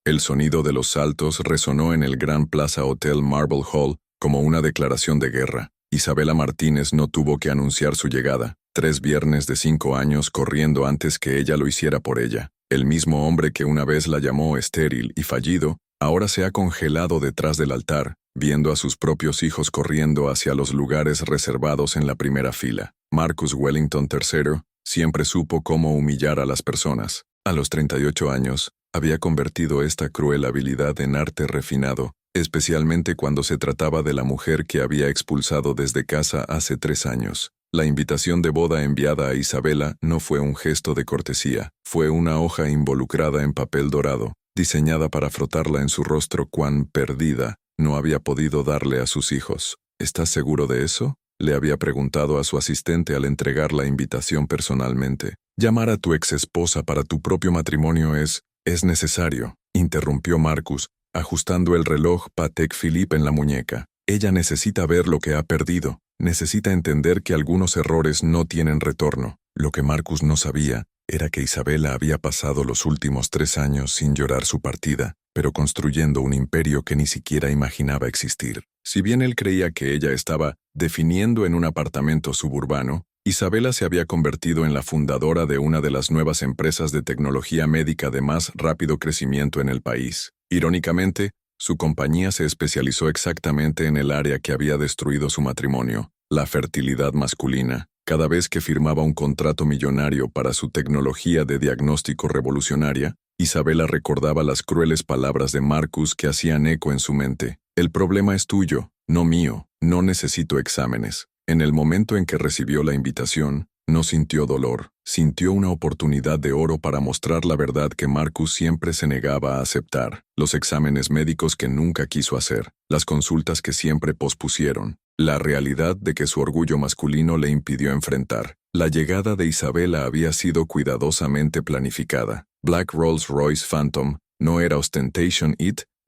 El sonido de los saltos resonó en el Gran Plaza Hotel Marble Hall como una declaración de guerra. Isabela Martínez no tuvo que anunciar su llegada. 3 viernes de 5 años corriendo antes que ella lo hiciera por ella. El mismo hombre que una vez la llamó estéril y fallido, ahora se ha congelado detrás del altar, viendo a sus propios hijos corriendo hacia los lugares reservados en la primera fila. Marcus Wellington III siempre supo cómo humillar a las personas. A los 38 años, había convertido esta cruel habilidad en arte refinado, especialmente cuando se trataba de la mujer que había expulsado desde casa hace 3 años. La invitación de boda enviada a Isabela no fue un gesto de cortesía, fue una hoja involucrada en papel dorado, diseñada para frotarla en su rostro cuán perdida no había podido darle a sus hijos. ¿Estás seguro de eso?, le había preguntado a su asistente al entregar la invitación personalmente. Llamar a tu exesposa para tu propio matrimonio es necesario, interrumpió Marcus, ajustando el reloj Patek Philippe en la muñeca. Ella necesita ver lo que ha perdido, necesita entender que algunos errores no tienen retorno. Lo que Marcus no sabía era que Isabela había pasado los últimos 3 años sin llorar su partida, pero construyendo un imperio que ni siquiera imaginaba existir. Si bien él creía que ella estaba definiendo en un apartamento suburbano, Isabela se había convertido en la fundadora de una de las nuevas empresas de tecnología médica de más rápido crecimiento en el país. Irónicamente, su compañía se especializó exactamente en el área que había destruido su matrimonio, la fertilidad masculina. Cada vez que firmaba un contrato millonario para su tecnología de diagnóstico revolucionaria, Isabela recordaba las crueles palabras de Marcus que hacían eco en su mente. El problema es tuyo, no mío, no necesito exámenes. En el momento en que recibió la invitación, no sintió dolor, sintió una oportunidad de oro para mostrar la verdad que Marcus siempre se negaba a aceptar, los exámenes médicos que nunca quiso hacer, las consultas que siempre pospusieron, la realidad de que su orgullo masculino le impidió enfrentar. La llegada de Isabela había sido cuidadosamente planificada. Black Rolls-Royce Phantom no era ostentation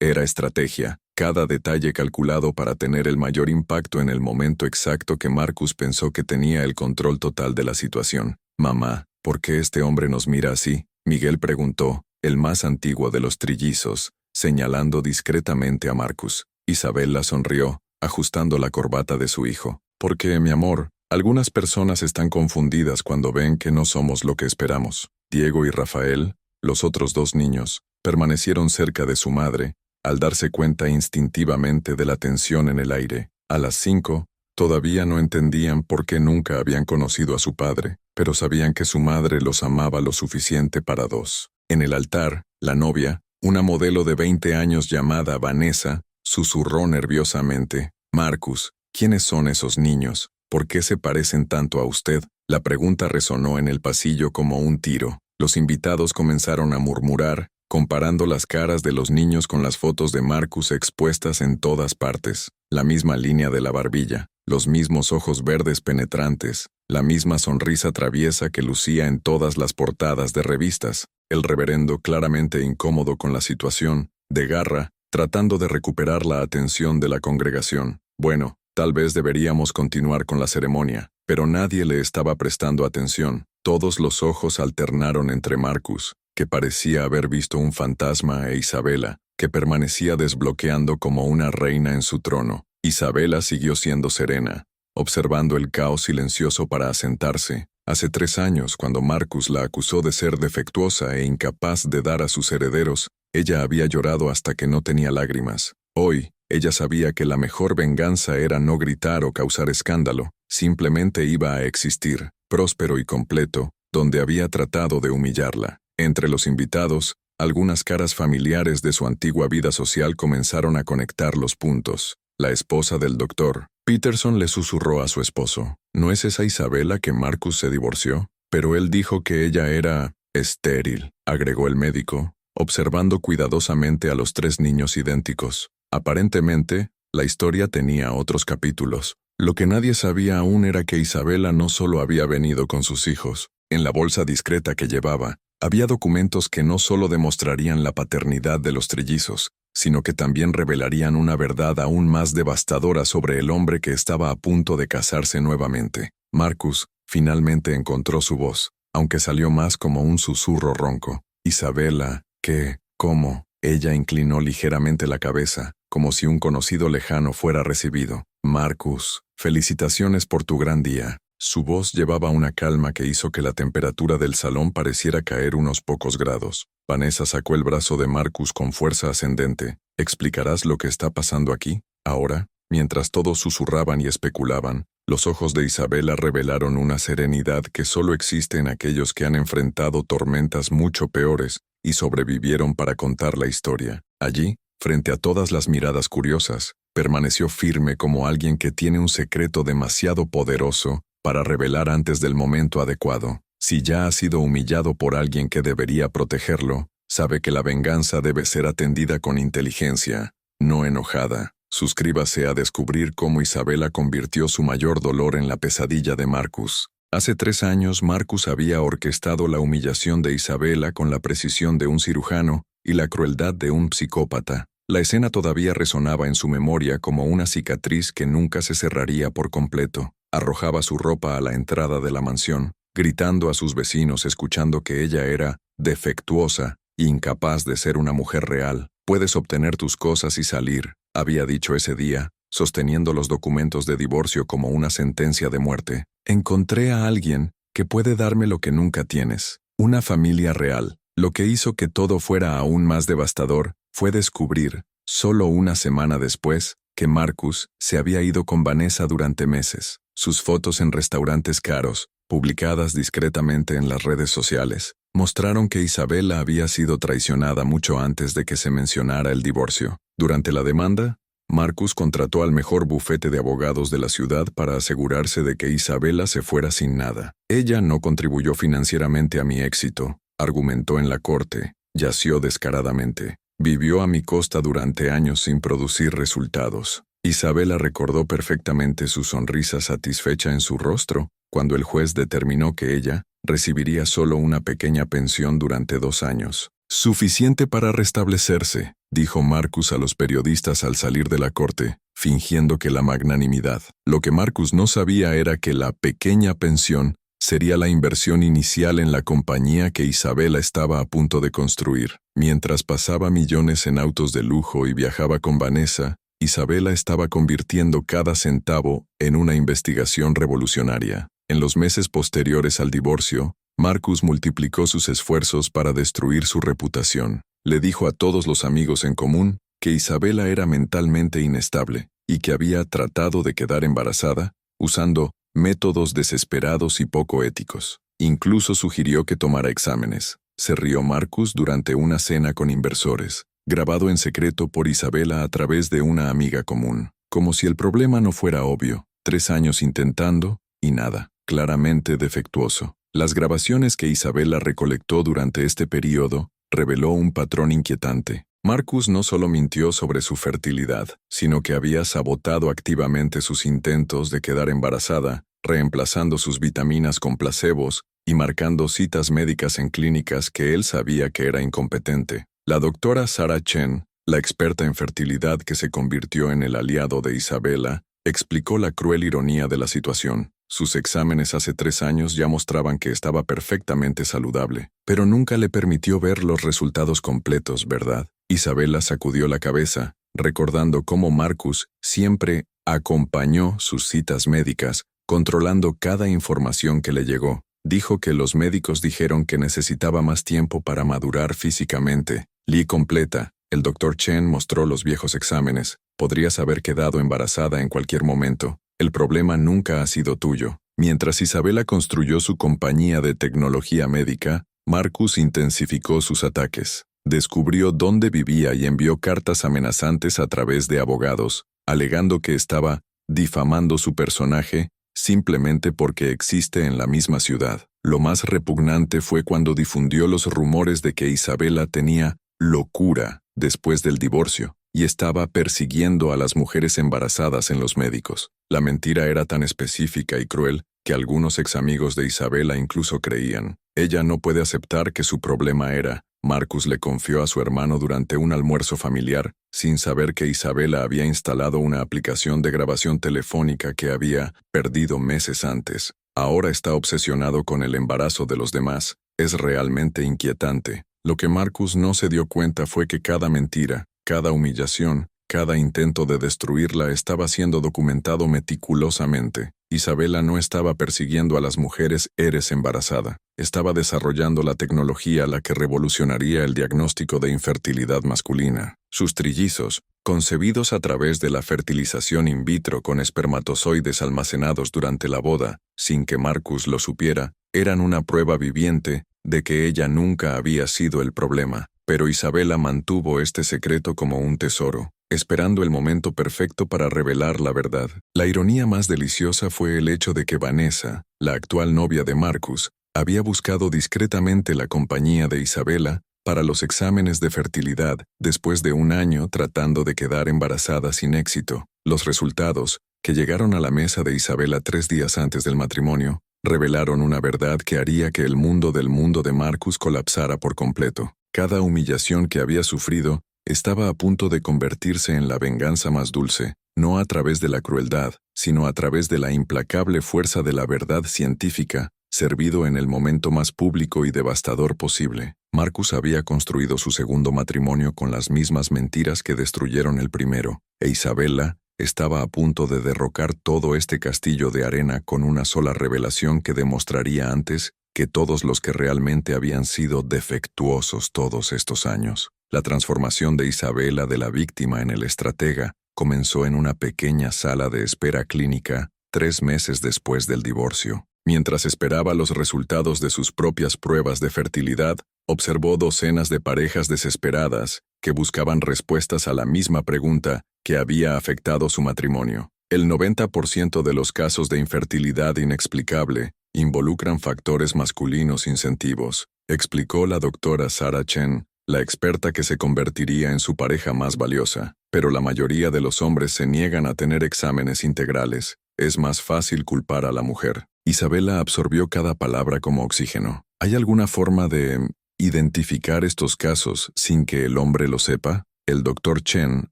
era estrategia. Cada detalle calculado para tener el mayor impacto en el momento exacto que Marcus pensó que tenía el control total de la situación. «Mamá, ¿por qué este hombre nos mira así?», Miguel preguntó, el más antiguo de los trillizos, señalando discretamente a Marcus. Isabela sonrió, ajustando la corbata de su hijo. «Porque, mi amor, algunas personas están confundidas cuando ven que no somos lo que esperamos». Diego y Rafael, los otros 2 niños, permanecieron cerca de su madre, al darse cuenta instintivamente de la tensión en el aire. A las 5, todavía no entendían por qué nunca habían conocido a su padre, pero sabían que su madre los amaba lo suficiente para 2. En el altar, la novia, una modelo de 20 años llamada Vanessa, susurró nerviosamente: «Marcus, ¿quiénes son esos niños? ¿Por qué se parecen tanto a usted?». La pregunta resonó en el pasillo como un tiro. Los invitados comenzaron a murmurar, comparando las caras de los niños con las fotos de Marcus expuestas en todas partes. La misma línea de la barbilla, los mismos ojos verdes penetrantes, la misma sonrisa traviesa que lucía en todas las portadas de revistas. El reverendo, claramente incómodo con la situación, de garra, tratando de recuperar la atención de la congregación. «Bueno, tal vez deberíamos continuar con la ceremonia», pero nadie le estaba prestando atención. Todos los ojos alternaron entre Marcus, que parecía haber visto un fantasma, e Isabela, que permanecía desbloqueando como una reina en su trono. Isabela siguió siendo serena, observando el caos silencioso para asentarse. Hace 3 años, cuando Marcus la acusó de ser defectuosa e incapaz de dar a sus herederos, ella había llorado hasta que no tenía lágrimas. Hoy, ella sabía que la mejor venganza era no gritar o causar escándalo, simplemente iba a existir, próspero y completo, donde había tratado de humillarla. Entre los invitados, algunas caras familiares de su antigua vida social comenzaron a conectar los puntos. La esposa del doctor Peterson le susurró a su esposo: «¿No es esa Isabela que Marcus se divorció?». «Pero él dijo que ella era estéril», agregó el médico, observando cuidadosamente a los 3 niños idénticos. Aparentemente, la historia tenía otros capítulos. Lo que nadie sabía aún era que Isabela no solo había venido con sus hijos. En la bolsa discreta que llevaba, había documentos que no solo demostrarían la paternidad de los trillizos, sino que también revelarían una verdad aún más devastadora sobre el hombre que estaba a punto de casarse nuevamente. Marcus finalmente encontró su voz, aunque salió más como un susurro ronco. «Isabela, ¿qué? ¿Cómo? Ella inclinó ligeramente la cabeza, como si un conocido lejano fuera recibido. Marcus, felicitaciones por tu gran día. Su voz llevaba una calma que hizo que la temperatura del salón pareciera caer unos pocos grados. Vanessa sacó el brazo de Marcus con fuerza ascendente. ¿Explicarás lo que está pasando aquí, ahora? Mientras todos susurraban y especulaban, los ojos de Isabela revelaron una serenidad que solo existe en aquellos que han enfrentado tormentas mucho peores y sobrevivieron para contar la historia. Allí, frente a todas las miradas curiosas, permaneció firme como alguien que tiene un secreto demasiado poderoso para revelar antes del momento adecuado. Si ya ha sido humillado por alguien que debería protegerlo, sabe que la venganza debe ser atendida con inteligencia, no enojada. Suscríbase a descubrir cómo Isabela convirtió su mayor dolor en la pesadilla de Marcus. Hace 3 años, Marcus había orquestado la humillación de Isabela con la precisión de un cirujano y la crueldad de un psicópata. La escena todavía resonaba en su memoria como una cicatriz que nunca se cerraría por completo. Arrojaba su ropa a la entrada de la mansión, gritando a sus vecinos escuchando que ella era defectuosa, incapaz de ser una mujer real. Puedes obtener tus cosas y salir, había dicho ese día, sosteniendo los documentos de divorcio como una sentencia de muerte. Encontré a alguien que puede darme lo que nunca tienes, una familia real. Lo que hizo que todo fuera aún más devastador fue descubrir, solo una semana después, que Marcus se había ido con Vanessa durante meses. Sus fotos en restaurantes caros, publicadas discretamente en las redes sociales, mostraron que Isabela había sido traicionada mucho antes de que se mencionara el divorcio. Durante la demanda, Marcus contrató al mejor bufete de abogados de la ciudad para asegurarse de que Isabela se fuera sin nada. Ella no contribuyó financieramente a mi éxito, argumentó en la corte, yació descaradamente. Vivió a mi costa durante años sin producir resultados. Isabela recordó perfectamente su sonrisa satisfecha en su rostro cuando el juez determinó que ella recibiría solo una pequeña pensión durante 2 años. Suficiente para restablecerse, dijo Marcus a los periodistas al salir de la corte, fingiendo que la magnanimidad. Lo que Marcus no sabía era que la pequeña pensión sería la inversión inicial en la compañía que Isabela estaba a punto de construir. Mientras pasaba millones en autos de lujo y viajaba con Vanessa, Isabela estaba convirtiendo cada centavo en una investigación revolucionaria. En los meses posteriores al divorcio, Marcus multiplicó sus esfuerzos para destruir su reputación. Le dijo a todos los amigos en común que Isabela era mentalmente inestable y que había tratado de quedar embarazada usando métodos desesperados y poco éticos. Incluso sugirió que tomara exámenes. Se rió Marcus durante una cena con inversores, grabado en secreto por Isabela a través de una amiga común. Como si el problema no fuera obvio. 3 años intentando, y nada. Claramente defectuoso. Las grabaciones que Isabela recolectó durante este periodo reveló un patrón inquietante. Marcus no solo mintió sobre su fertilidad, sino que había sabotado activamente sus intentos de quedar embarazada, reemplazando sus vitaminas con placebos y marcando citas médicas en clínicas que él sabía que era incompetente. La doctora Sarah Chen, la experta en fertilidad que se convirtió en el aliado de Isabela, explicó la cruel ironía de la situación. Sus exámenes hace 3 años ya mostraban que estaba perfectamente saludable, pero nunca le permitió ver los resultados completos, ¿verdad? Isabela sacudió la cabeza, recordando cómo Marcus siempre acompañó sus citas médicas, controlando cada información que le llegó. Dijo que los médicos dijeron que necesitaba más tiempo para madurar físicamente. Lee completa. El Dr. Chen mostró los viejos exámenes. Podrías haber quedado embarazada en cualquier momento. El problema nunca ha sido tuyo. Mientras Isabela construyó su compañía de tecnología médica, Marcus intensificó sus ataques. Descubrió dónde vivía y envió cartas amenazantes a través de abogados, alegando que estaba difamando su personaje simplemente porque existe en la misma ciudad. Lo más repugnante fue cuando difundió los rumores de que Isabela tenía locura después del divorcio y estaba persiguiendo a las mujeres embarazadas en los médicos. La mentira era tan específica y cruel que algunos examigos de Isabela incluso creían. Ella no puede aceptar que su problema era. Marcus le confió a su hermano durante un almuerzo familiar, sin saber que Isabela había instalado una aplicación de grabación telefónica que había perdido meses antes. Ahora está obsesionado con el embarazo de los demás. Es realmente inquietante. Lo que Marcus no se dio cuenta fue que cada mentira, cada humillación, cada intento de destruirla estaba siendo documentado meticulosamente. Isabela no estaba persiguiendo a las mujeres eres embarazada. Estaba desarrollando la tecnología la que revolucionaría el diagnóstico de infertilidad masculina. Sus trillizos, concebidos a través de la fertilización in vitro con espermatozoides almacenados durante la boda, sin que Marcus lo supiera, eran una prueba viviente de que ella nunca había sido el problema. Pero Isabela mantuvo este secreto como un tesoro, esperando el momento perfecto para revelar la verdad. La ironía más deliciosa fue el hecho de que Vanessa, la actual novia de Marcus, había buscado discretamente la compañía de Isabela para los exámenes de fertilidad después de un año tratando de quedar embarazada sin éxito. Los resultados, que llegaron a la mesa de Isabela 3 días antes del matrimonio, revelaron una verdad que haría que el mundo de Marcus colapsara por completo. Cada humillación que había sufrido estaba a punto de convertirse en la venganza más dulce, no a través de la crueldad, sino a través de la implacable fuerza de la verdad científica, servido en el momento más público y devastador posible. Marcus había construido su segundo matrimonio con las mismas mentiras que destruyeron el primero, e Isabela estaba a punto de derrocar todo este castillo de arena con una sola revelación que demostraría antes que todos los que realmente habían sido defectuosos todos estos años. La transformación de Isabela de la víctima en el estratega comenzó en una pequeña sala de espera clínica 3 meses después del divorcio. Mientras esperaba los resultados de sus propias pruebas de fertilidad, observó docenas de parejas desesperadas que buscaban respuestas a la misma pregunta que había afectado su matrimonio. El 90% de los casos de infertilidad inexplicable involucran factores masculinos incentivos, explicó la doctora Sarah Chen, la experta que se convertiría en su pareja más valiosa. Pero la mayoría de los hombres se niegan a tener exámenes integrales. Es más fácil culpar a la mujer. Isabela absorbió cada palabra como oxígeno. ¿Hay alguna forma de identificar estos casos sin que el hombre lo sepa? El doctor Chen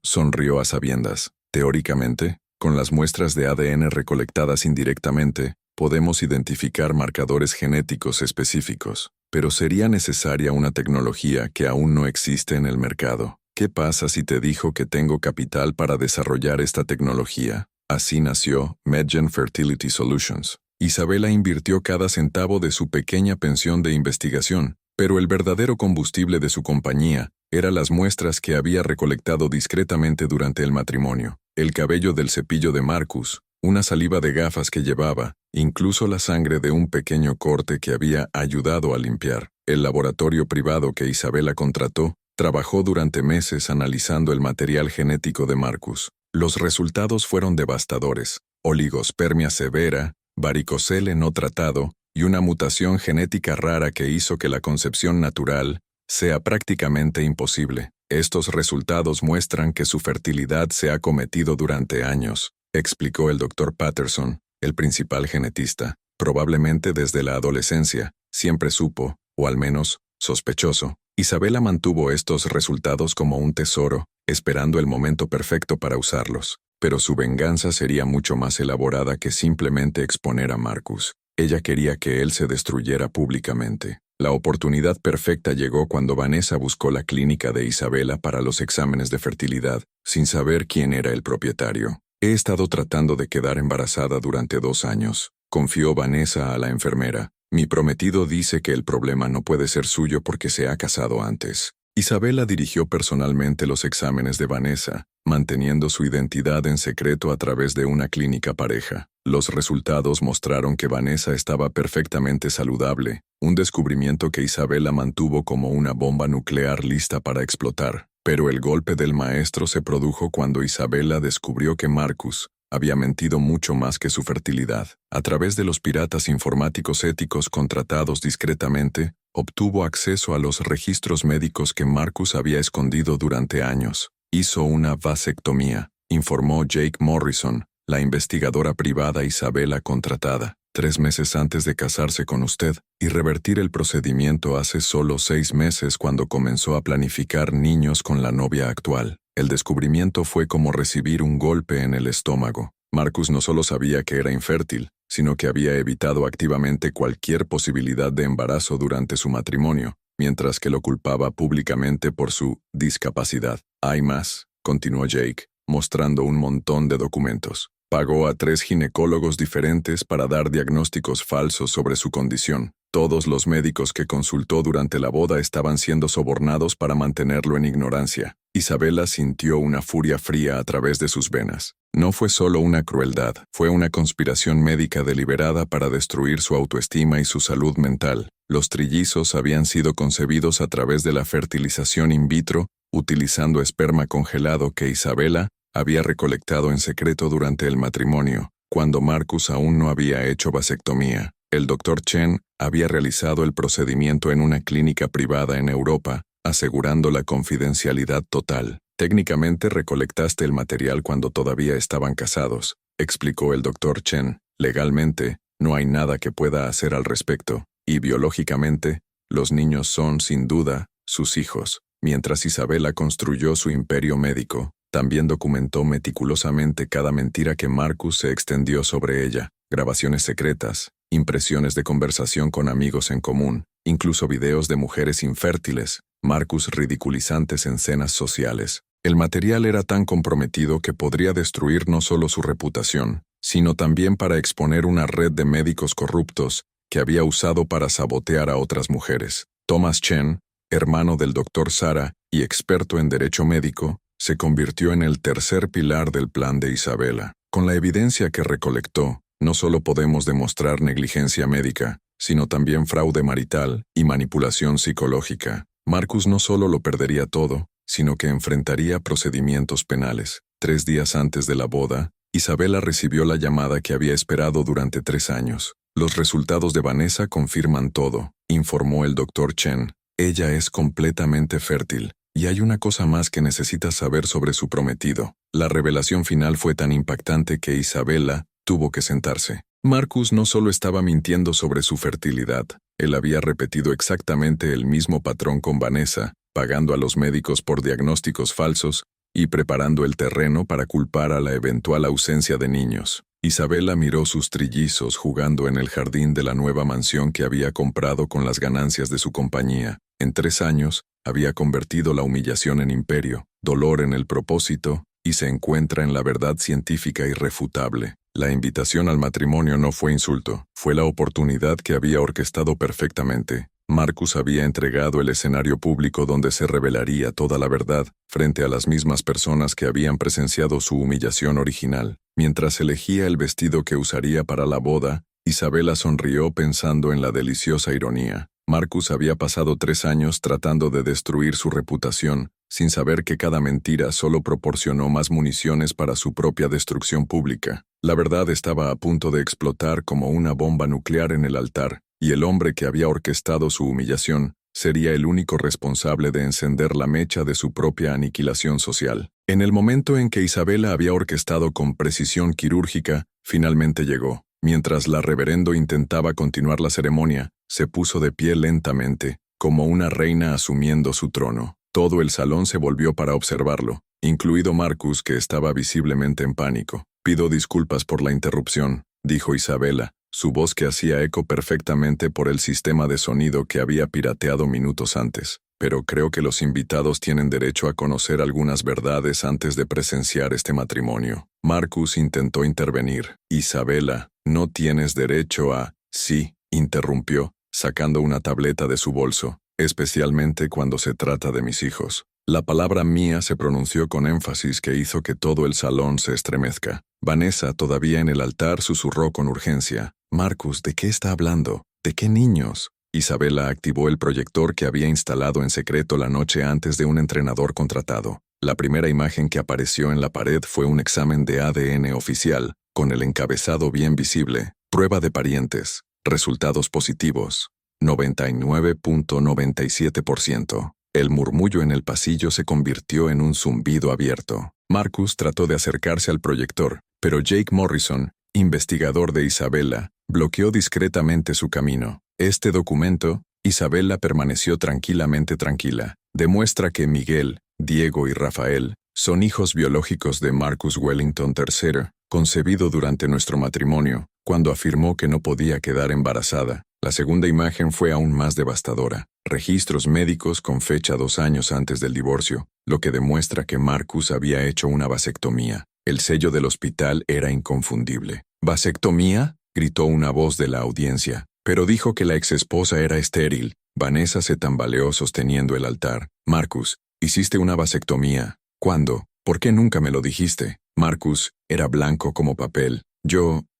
sonrió a sabiendas. Teóricamente, con las muestras de ADN recolectadas indirectamente, podemos identificar marcadores genéticos específicos, pero sería necesaria una tecnología que aún no existe en el mercado. ¿Qué pasa si te dijo que tengo capital para desarrollar esta tecnología? Así nació MedGen Fertility Solutions. Isabela invirtió cada centavo de su pequeña pensión de investigación, pero el verdadero combustible de su compañía era las muestras que había recolectado discretamente durante el matrimonio, el cabello del cepillo de Marcus, una saliva de gafas que llevaba, incluso la sangre de un pequeño corte que había ayudado a limpiar. El laboratorio privado que Isabela contrató trabajó durante meses analizando el material genético de Marcus. Los resultados fueron devastadores: oligospermia severa, varicocele no tratado y una mutación genética rara que hizo que la concepción natural sea prácticamente imposible. Estos resultados muestran que su fertilidad se ha cometido durante años, explicó el Dr. Patterson, el principal genetista. Probablemente desde la adolescencia, siempre supo, o al menos, sospechoso. Isabela mantuvo estos resultados como un tesoro, esperando el momento perfecto para usarlos. Pero su venganza sería mucho más elaborada que simplemente exponer a Marcus. Ella quería que él se destruyera públicamente. La oportunidad perfecta llegó cuando Vanessa buscó la clínica de Isabela para los exámenes de fertilidad, sin saber quién era el propietario. He estado tratando de quedar embarazada durante 2 años, confió Vanessa a la enfermera. Mi prometido dice que el problema no puede ser suyo porque se ha casado antes. Isabela dirigió personalmente los exámenes de Vanessa, manteniendo su identidad en secreto a través de una clínica pareja. Los resultados mostraron que Vanessa estaba perfectamente saludable, un descubrimiento que Isabela mantuvo como una bomba nuclear lista para explotar. Pero el golpe del maestro se produjo cuando Isabela descubrió que Marcus había mentido mucho más que su fertilidad. A través de los piratas informáticos éticos contratados discretamente, obtuvo acceso a los registros médicos que Marcus había escondido durante años. Hizo una vasectomía, informó Jake Morrison, la investigadora privada Isabela contratada, 3 meses antes de casarse con usted, y revertir el procedimiento hace solo 6 meses cuando comenzó a planificar niños con la novia actual. El descubrimiento fue como recibir un golpe en el estómago. Marcus no solo sabía que era infértil, sino que había evitado activamente cualquier posibilidad de embarazo durante su matrimonio, mientras que lo culpaba públicamente por su discapacidad. Hay más, continuó Jake, mostrando un montón de documentos. Pagó a 3 ginecólogos diferentes para dar diagnósticos falsos sobre su condición. Todos los médicos que consultó durante la boda estaban siendo sobornados para mantenerlo en ignorancia. Isabela sintió una furia fría a través de sus venas. No fue solo una crueldad, fue una conspiración médica deliberada para destruir su autoestima y su salud mental. Los trillizos habían sido concebidos a través de la fertilización in vitro, utilizando esperma congelado que Isabela había recolectado en secreto durante el matrimonio, cuando Marcus aún no había hecho vasectomía. El Dr. Chen había realizado el procedimiento en una clínica privada en Europa, asegurando la confidencialidad total. Técnicamente recolectaste el material cuando todavía estaban casados, explicó el Dr. Chen. Legalmente, no hay nada que pueda hacer al respecto, y biológicamente, los niños son, sin duda, sus hijos. Mientras Isabela construyó su imperio médico, también documentó meticulosamente cada mentira que Marcus se extendió sobre ella, grabaciones secretas, impresiones de conversación con amigos en común, incluso videos de mujeres infértiles, Marcus ridiculizantes en cenas sociales. El material era tan comprometido que podría destruir no solo su reputación, sino también para exponer una red de médicos corruptos que había usado para sabotear a otras mujeres. Thomas Chen, hermano del Dr. Sara y experto en derecho médico, se convirtió en el tercer pilar del plan de Isabela. Con la evidencia que recolectó, no solo podemos demostrar negligencia médica, sino también fraude marital y manipulación psicológica. Marcus no solo lo perdería todo, sino que enfrentaría procedimientos penales. 3 días antes de la boda, Isabela recibió la llamada que había esperado durante 3 años. Los resultados de Vanessa confirman todo, informó el Dr. Chen. Ella es completamente fértil. Y hay una cosa más que necesitas saber sobre su prometido. La revelación final fue tan impactante que Isabela tuvo que sentarse. Marcus no solo estaba mintiendo sobre su fertilidad, él había repetido exactamente el mismo patrón con Vanessa, pagando a los médicos por diagnósticos falsos y preparando el terreno para culpar a la eventual ausencia de niños. Isabela miró sus trillizos jugando en el jardín de la nueva mansión que había comprado con las ganancias de su compañía. En 3 años, había convertido la humillación en imperio, dolor en el propósito, y se encuentra en la verdad científica irrefutable. La invitación al matrimonio no fue insulto, fue la oportunidad que había orquestado perfectamente. Marcus había entregado el escenario público donde se revelaría toda la verdad, frente a las mismas personas que habían presenciado su humillación original. Mientras elegía el vestido que usaría para la boda, Isabela sonrió pensando en la deliciosa ironía. Marcus había pasado 3 años tratando de destruir su reputación, sin saber que cada mentira solo proporcionó más municiones para su propia destrucción pública. La verdad estaba a punto de explotar como una bomba nuclear en el altar, y el hombre que había orquestado su humillación sería el único responsable de encender la mecha de su propia aniquilación social. En el momento en que Isabela había orquestado con precisión quirúrgica, finalmente llegó. Mientras la reverendo intentaba continuar la ceremonia, se puso de pie lentamente, como una reina asumiendo su trono. Todo el salón se volvió para observarlo, incluido Marcus, que estaba visiblemente en pánico. «Pido disculpas por la interrupción», dijo Isabela, su voz que hacía eco perfectamente por el sistema de sonido que había pirateado minutos antes. «Pero creo que los invitados tienen derecho a conocer algunas verdades antes de presenciar este matrimonio». Marcus intentó intervenir. «Isabela, no tienes derecho a...» «Sí», interrumpió, sacando una tableta de su bolso, «especialmente cuando se trata de mis hijos». La palabra mía se pronunció con énfasis que hizo que todo el salón se estremezca. Vanessa, todavía en el altar, susurró con urgencia. «Marcus, ¿de qué está hablando? ¿De qué niños?» Isabela activó el proyector que había instalado en secreto la noche antes de un entrenador contratado. La primera imagen que apareció en la pared fue un examen de ADN oficial, con el encabezado bien visible. Prueba de parientes. Resultados positivos. 99.97%. El murmullo en el pasillo se convirtió en un zumbido abierto. Marcus trató de acercarse al proyector, pero Jake Morrison, investigador de Isabela, bloqueó discretamente su camino. Este documento, Isabela permaneció tranquilamente tranquila, demuestra que Miguel, Diego y Rafael son hijos biológicos de Marcus Wellington III, concebido durante nuestro matrimonio, cuando afirmó que no podía quedar embarazada. La segunda imagen fue aún más devastadora. Registros médicos con fecha 2 años antes del divorcio, lo que demuestra que Marcus había hecho una vasectomía. El sello del hospital era inconfundible. ¿Vasectomía?, gritó una voz de la audiencia, pero dijo que la exesposa era estéril. Vanessa se tambaleó sosteniendo el altar. Marcus, hiciste una vasectomía. ¿Cuándo? ¿Por qué nunca me lo dijiste? Marcus era blanco como papel.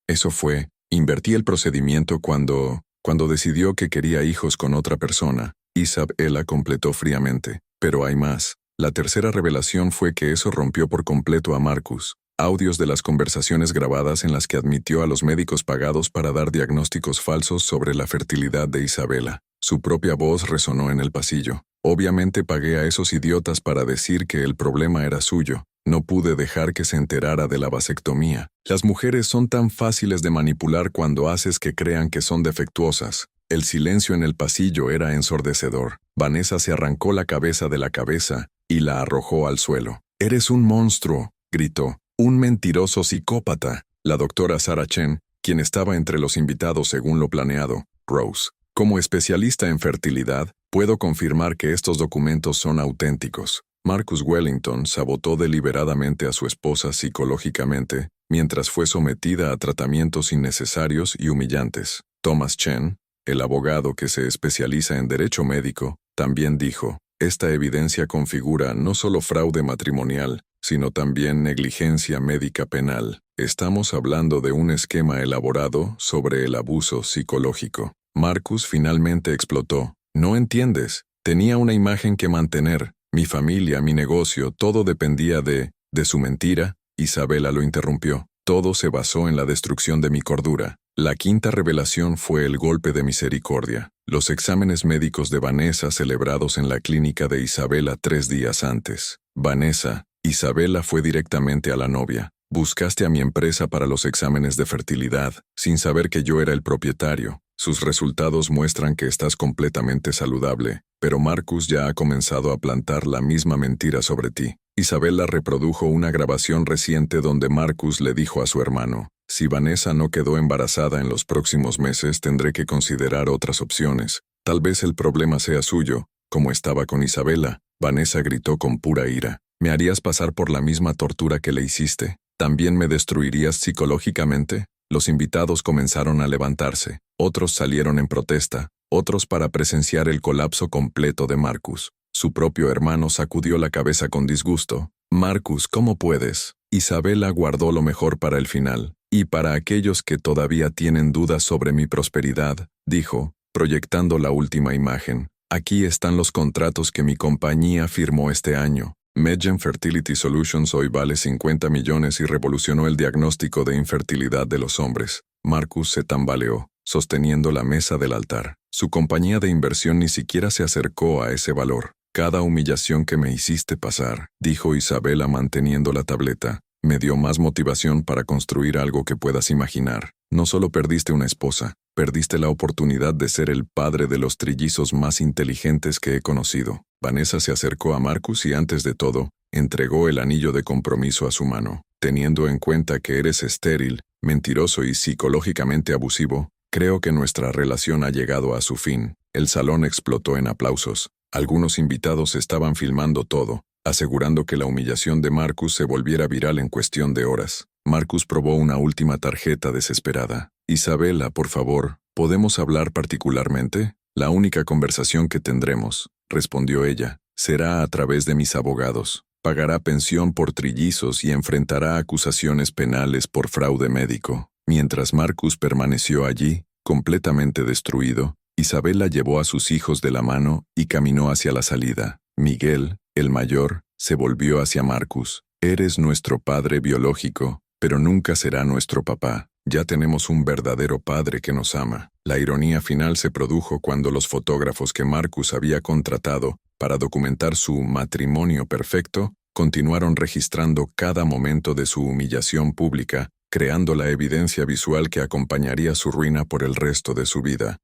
Eso fue, invertí el procedimiento cuando decidió que quería hijos con otra persona. Isabela completó fríamente. Pero hay más. La tercera revelación fue que eso rompió por completo a Marcus. Audios de las conversaciones grabadas en las que admitió a los médicos pagados para dar diagnósticos falsos sobre la fertilidad de Isabela. Su propia voz resonó en el pasillo. Obviamente pagué a esos idiotas para decir que el problema era suyo. No pude dejar que se enterara de la vasectomía. Las mujeres son tan fáciles de manipular cuando haces que crean que son defectuosas. El silencio en el pasillo era ensordecedor. Vanessa se arrancó la cabeza de la cabeza y la arrojó al suelo. «¡Eres un monstruo!», gritó. «Un mentiroso psicópata». La doctora Sarah Chen, quien estaba entre los invitados según lo planeado, Rose. «Como especialista en fertilidad, puedo confirmar que estos documentos son auténticos». Marcus Wellington sabotó deliberadamente a su esposa psicológicamente, mientras fue sometida a tratamientos innecesarios y humillantes. Thomas Chen, el abogado que se especializa en derecho médico, también dijo: «Esta evidencia configura no solo fraude matrimonial, sino también negligencia médica penal. Estamos hablando de un esquema elaborado sobre el abuso psicológico». Marcus finalmente explotó. «No entiendes. Tenía una imagen que mantener. Mi familia, mi negocio, todo dependía de su mentira». Isabela lo interrumpió. «Todo se basó en la destrucción de mi cordura». La quinta revelación fue el golpe de misericordia. Los exámenes médicos de Vanessa celebrados en la clínica de Isabela 3 días antes. Isabela fue directamente a la novia. «Buscaste a mi empresa para los exámenes de fertilidad, sin saber que yo era el propietario. Sus resultados muestran que estás completamente saludable, pero Marcus ya ha comenzado a plantar la misma mentira sobre ti». Isabela reprodujo una grabación reciente donde Marcus le dijo a su hermano: «Si Vanessa no quedó embarazada en los próximos meses, tendré que considerar otras opciones. Tal vez el problema sea suyo, como estaba con Isabela». Vanessa gritó con pura ira: «¿Me harías pasar por la misma tortura que le hiciste? ¿También me destruirías psicológicamente?». Los invitados comenzaron a levantarse. Otros salieron en protesta, otros para presenciar el colapso completo de Marcus. Su propio hermano sacudió la cabeza con disgusto. «Marcus, ¿cómo puedes?». Isabela guardó lo mejor para el final. «Y para aquellos que todavía tienen dudas sobre mi prosperidad», dijo, proyectando la última imagen, «aquí están los contratos que mi compañía firmó este año. MedGen Fertility Solutions hoy vale 50 millones y revolucionó el diagnóstico de infertilidad de los hombres». Marcus se tambaleó, sosteniendo la mesa del altar. Su compañía de inversión ni siquiera se acercó a ese valor. «Cada humillación que me hiciste pasar», dijo Isabela manteniendo la tableta, «me dio más motivación para construir algo que puedas imaginar. No solo perdiste una esposa, perdiste la oportunidad de ser el padre de los trillizos más inteligentes que he conocido». Vanessa se acercó a Marcus y antes de todo, entregó el anillo de compromiso a su mano. «Teniendo en cuenta que eres estéril, mentiroso y psicológicamente abusivo, creo que nuestra relación ha llegado a su fin». El salón explotó en aplausos. Algunos invitados estaban filmando todo, asegurando que la humillación de Marcus se volviera viral en cuestión de horas. Marcus probó una última tarjeta desesperada. «Isabela, por favor, ¿podemos hablar particularmente? La única conversación que tendremos», respondió ella, «será a través de mis abogados. Pagará pensión por trillizos y enfrentará acusaciones penales por fraude médico». Mientras Marcus permaneció allí, completamente destruido, Isabela llevó a sus hijos de la mano y caminó hacia la salida. Miguel, el mayor, se volvió hacia Marcus. «Eres nuestro padre biológico, pero nunca será nuestro papá. Ya tenemos un verdadero padre que nos ama». La ironía final se produjo cuando los fotógrafos que Marcus había contratado para documentar su matrimonio perfecto continuaron registrando cada momento de su humillación pública, creando la evidencia visual que acompañaría su ruina por el resto de su vida.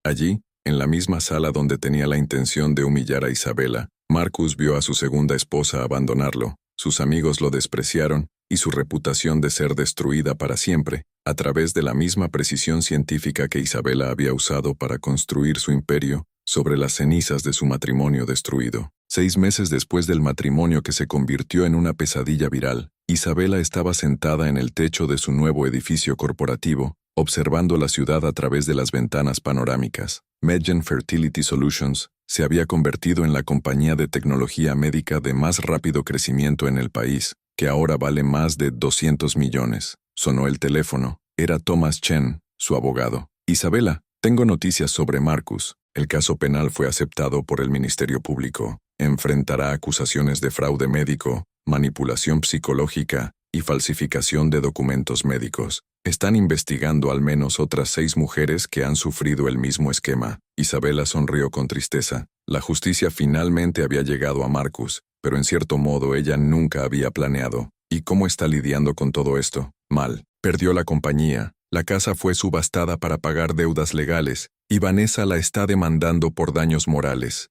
Allí, en la misma sala donde tenía la intención de humillar a Isabela, Marcus vio a su segunda esposa abandonarlo. Sus amigos lo despreciaron y su reputación de ser destruida para siempre, a través de la misma precisión científica que Isabela había usado para construir su imperio sobre las cenizas de su matrimonio destruido. 6 meses después del matrimonio que se convirtió en una pesadilla viral, Isabela estaba sentada en el techo de su nuevo edificio corporativo, observando la ciudad a través de las ventanas panorámicas. Medgen Fertility Solutions se había convertido en la compañía de tecnología médica de más rápido crecimiento en el país, que ahora vale más de 200 millones. Sonó el teléfono. Era Thomas Chen, su abogado. Isabela, tengo noticias sobre Marcus. El caso penal fue aceptado por el Ministerio Público. Enfrentará acusaciones de fraude médico, manipulación psicológica y falsificación de documentos médicos. Están investigando al menos otras 6 mujeres que han sufrido el mismo esquema. Isabela sonrió con tristeza. La justicia finalmente había llegado a Marcus, pero en cierto modo ella nunca había planeado. ¿Y cómo está lidiando con todo esto? Mal. Perdió la compañía. La casa fue subastada para pagar deudas legales, y Vanessa la está demandando por daños morales.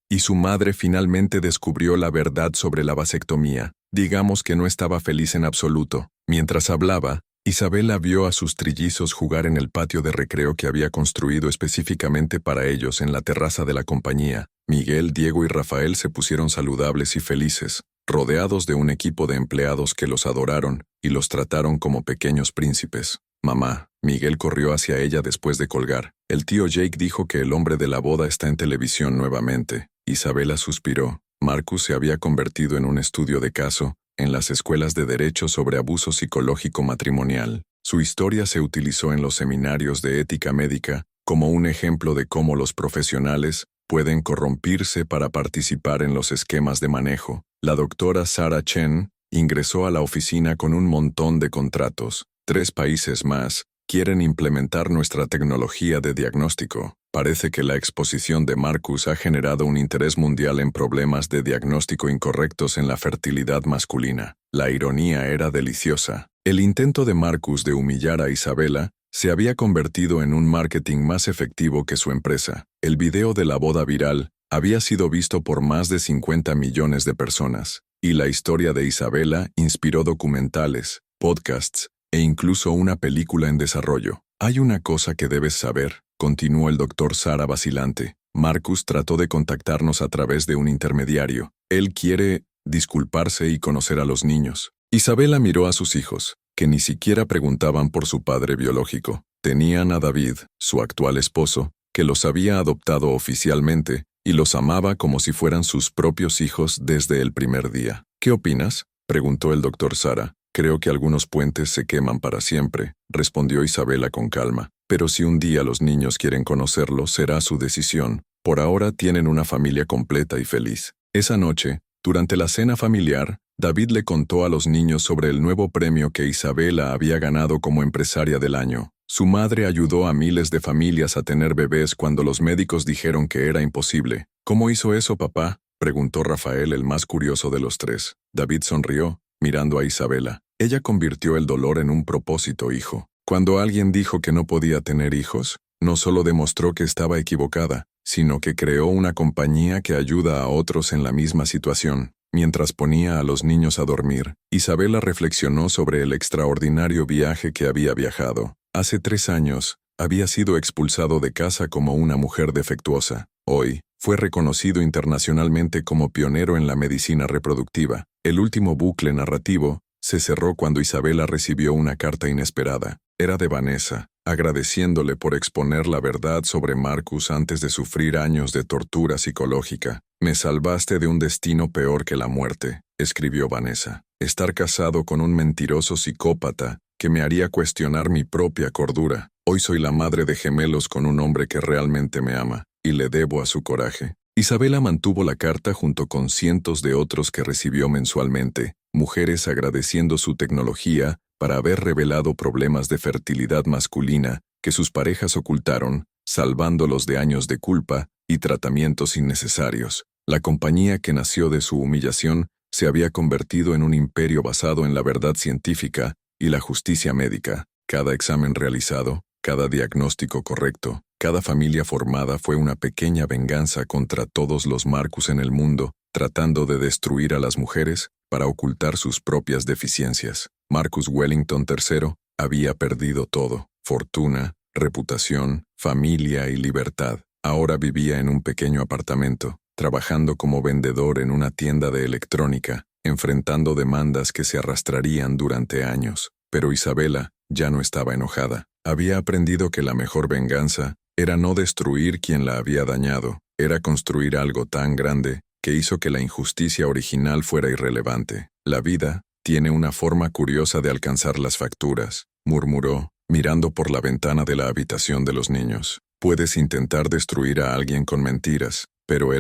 Y su madre finalmente descubrió la verdad sobre la vasectomía. Digamos que no estaba feliz en absoluto. Mientras hablaba, Isabela vio a sus trillizos jugar en el patio de recreo que había construido específicamente para ellos en la terraza de la compañía. Miguel, Diego y Rafael se pusieron saludables y felices, rodeados de un equipo de empleados que los adoraron y los trataron como pequeños príncipes. Mamá, Miguel corrió hacia ella después de colgar. El tío Jake dijo que el hombre de la boda está en televisión nuevamente. Isabela suspiró. Marcus se había convertido en un estudio de caso en las escuelas de derecho sobre abuso psicológico matrimonial. Su historia se utilizó en los seminarios de ética médica como un ejemplo de cómo los profesionales pueden corrompirse para participar en los esquemas de manejo. La doctora Sarah Chen ingresó a la oficina con un montón de contratos. 3 países más quieren implementar nuestra tecnología de diagnóstico. Parece que la exposición de Marcus ha generado un interés mundial en problemas de diagnóstico incorrectos en la fertilidad masculina. La ironía era deliciosa. El intento de Marcus de humillar a Isabela se había convertido en un marketing más efectivo que su empresa. El video de la boda viral había sido visto por más de 50 millones de personas, y la historia de Isabela inspiró documentales, podcasts e incluso una película en desarrollo. Hay una cosa que debes saber, continuó el doctor Sara vacilante. Marcus trató de contactarnos a través de un intermediario. Él quiere disculparse y conocer a los niños. Isabela miró a sus hijos, que ni siquiera preguntaban por su padre biológico. Tenían a David, su actual esposo, que los había adoptado oficialmente y los amaba como si fueran sus propios hijos desde el primer día. ¿Qué opinas?, preguntó el doctor Sara. Creo que algunos puentes se queman para siempre, respondió Isabela con calma. Pero si un día los niños quieren conocerlo, será su decisión. Por ahora tienen una familia completa y feliz. Esa noche, durante la cena familiar, David le contó a los niños sobre el nuevo premio que Isabela había ganado como empresaria del año. Su madre ayudó a miles de familias a tener bebés cuando los médicos dijeron que era imposible. ¿Cómo hizo eso, papá?, preguntó Rafael, el más curioso de los 3. David sonrió, mirando a Isabela. Ella convirtió el dolor en un propósito, hijo. Cuando alguien dijo que no podía tener hijos, no solo demostró que estaba equivocada, sino que creó una compañía que ayuda a otros en la misma situación. Mientras ponía a los niños a dormir, Isabela reflexionó sobre el extraordinario viaje que había viajado. Hace 3 años, había sido expulsado de casa como una mujer defectuosa. Hoy, fue reconocido internacionalmente como pionero en la medicina reproductiva. El último bucle narrativo se cerró cuando Isabela recibió una carta inesperada. Era de Vanessa, agradeciéndole por exponer la verdad sobre Marcus antes de sufrir años de tortura psicológica. «Me salvaste de un destino peor que la muerte», escribió Vanessa. «Estar casado con un mentiroso psicópata que me haría cuestionar mi propia cordura. Hoy soy la madre de gemelos con un hombre que realmente me ama, y le debo a su coraje». Isabela mantuvo la carta junto con cientos de otros que recibió mensualmente, mujeres agradeciendo su tecnología para haber revelado problemas de fertilidad masculina que sus parejas ocultaron, salvándolos de años de culpa y tratamientos innecesarios. La compañía que nació de su humillación se había convertido en un imperio basado en la verdad científica y la justicia médica. Cada examen realizado, cada diagnóstico correcto, cada familia formada fue una pequeña venganza contra todos los Marcus en el mundo, tratando de destruir a las mujeres para ocultar sus propias deficiencias. Marcus Wellington III había perdido todo: fortuna, reputación, familia y libertad. Ahora vivía en un pequeño apartamento, trabajando como vendedor en una tienda de electrónica, enfrentando demandas que se arrastrarían durante años. Pero Isabela ya no estaba enojada. Había aprendido que la mejor venganza era no destruir quien la había dañado, era construir algo tan grande que hizo que la injusticia original fuera irrelevante. La vida tiene una forma curiosa de alcanzar las facturas, murmuró, mirando por la ventana de la habitación de los niños. Puedes intentar destruir a alguien con mentiras, pero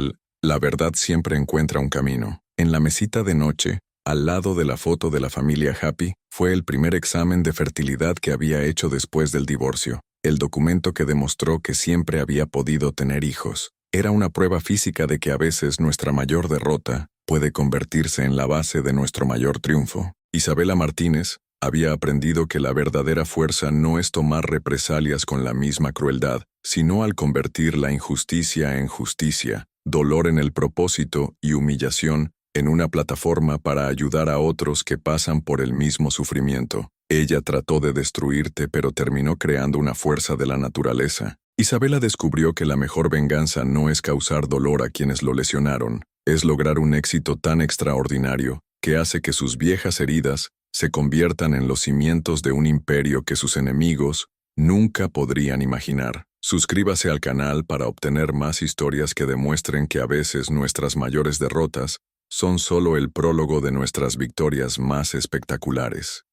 la verdad siempre encuentra un camino. En la mesita de noche, al lado de la foto de la familia Happy, fue el primer examen de fertilidad que había hecho después del divorcio. El documento que demostró que siempre había podido tener hijos. Era una prueba física de que a veces nuestra mayor derrota puede convertirse en la base de nuestro mayor triunfo. Isabela Martínez había aprendido que la verdadera fuerza no es tomar represalias con la misma crueldad, sino al convertir la injusticia en justicia, dolor en el propósito y humillación en una plataforma para ayudar a otros que pasan por el mismo sufrimiento. Ella trató de destruirte, pero terminó creando una fuerza de la naturaleza. Isabela descubrió que la mejor venganza no es causar dolor a quienes lo lesionaron, es lograr un éxito tan extraordinario que hace que sus viejas heridas se conviertan en los cimientos de un imperio que sus enemigos nunca podrían imaginar. Suscríbase al canal para obtener más historias que demuestren que a veces nuestras mayores derrotas son solo el prólogo de nuestras victorias más espectaculares.